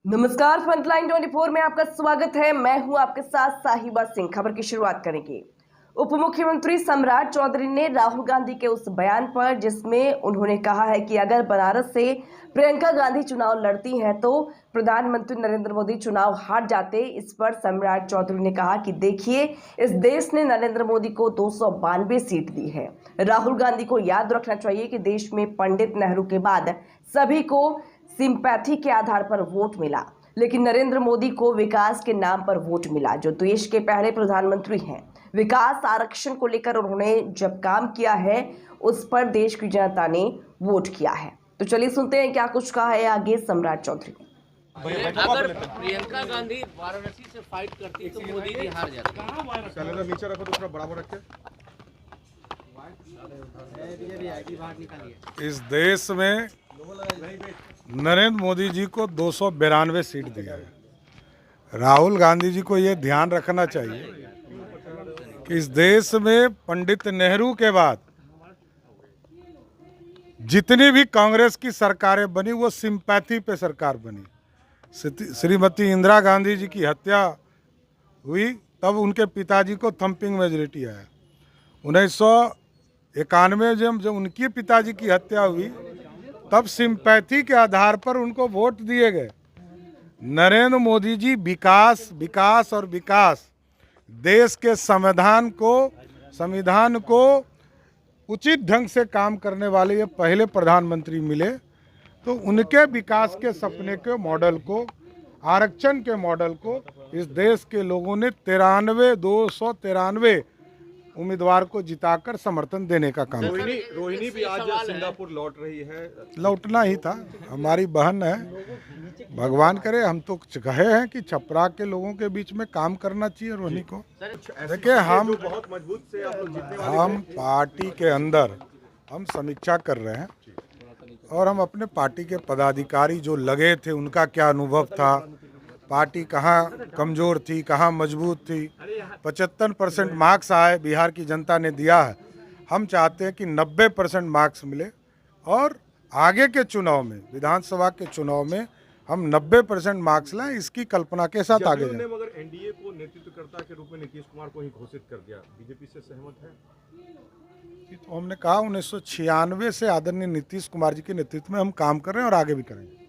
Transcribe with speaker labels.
Speaker 1: नमस्कार, फ्रंटलाइन 24 में आपका स्वागत है। मैं हूं आपके साथ साहिबा सिंह। खबर की शुरुआत करेंगे। उप मुख्यमंत्री सम्राट चौधरी ने राहुल गांधी के उस बयान पर जिसमें उन्होंने कहा है कि अगर बनारस से प्रियंका गांधी चुनाव लड़ती हैं तो प्रधानमंत्री नरेंद्र मोदी चुनाव हार जाते। इस पर सम्राट चौधरी ने कहा कि देखिए, इस देश ने नरेंद्र मोदी को 292 सीट दी है। राहुल गांधी को याद रखना चाहिए कि देश में पंडित नेहरू के बाद सभी को सिंपैथी के आधार पर वोट मिला, लेकिन नरेंद्र मोदी को विकास के नाम पर वोट मिला, जो देश के पहले प्रधानमंत्री हैं। विकास आरक्षण को लेकर उन्होंने जब काम किया है उस पर देश की जनता ने वोट किया है। तो चलिए सुनते हैं क्या कुछ कहा है आगे सम्राट चौधरी ने।
Speaker 2: अगर प्रियंका गांधी वाराणसी से फाइट करती तो मोदी जी हार जाते।
Speaker 3: नीचे रखो तो थोड़ा बराबर रखे। इस देश में नरेंद्र मोदी जी को 292 सीट दी है। राहुल गांधी जी को ये ध्यान रखना चाहिए कि इस देश में पंडित नेहरू के बाद जितनी भी कांग्रेस की सरकारें बनी वो सिंपैथी पे सरकार बनी। श्रीमती इंदिरा गांधी जी की हत्या हुई तब उनके पिताजी को थंपिंग मेजोरिटी आया। 1991 जब उनके पिताजी की हत्या हुई तब सिंपैथी के आधार पर उनको वोट दिए गए। नरेंद्र मोदी जी विकास विकास और विकास, देश के संविधान को उचित ढंग से काम करने वाले ये पहले प्रधानमंत्री मिले। तो उनके विकास के सपने के मॉडल को, आरक्षण के मॉडल को इस देश के लोगों ने 293 उम्मीदवार को जिताकर समर्थन देने का काम किया।
Speaker 4: रोहिणी भी आज सिंगापुर लौट रही है।
Speaker 3: लौटना ही था, हमारी बहन है। भगवान करे, हम तो कहे हैं कि छपरा के लोगों के बीच में काम करना चाहिए रोहिणी को। देखिए, हम
Speaker 4: बहुत मजबूत से आप लोग जीतने वाले
Speaker 3: हम पार्टी के अंदर हम समीक्षा कर रहे हैं और हम अपने पार्टी के पदाधिकारी जो लगे थे उनका क्या अनुभव था, पार्टी कहाँ कमज़ोर थी, कहाँ मजबूत थी। 75% मार्क्स आए, बिहार की जनता ने दिया है। हम चाहते हैं कि 90% मार्क्स मिले और आगे के चुनाव में, विधानसभा के चुनाव में हम 90% मार्क्स लाएं। इसकी कल्पना के साथ आगे जाएं।
Speaker 4: मगर एनडीए को नेतृत्वकर्ता के रूप में नीतीश कुमार को ही घोषित कर दिया, बीजेपी से सहमत है?
Speaker 3: तो हमने कहा 1996 से आदरणीय नीतीश कुमार जी के नेतृत्व में हम काम कर रहे हैं और आगे भी करेंगे।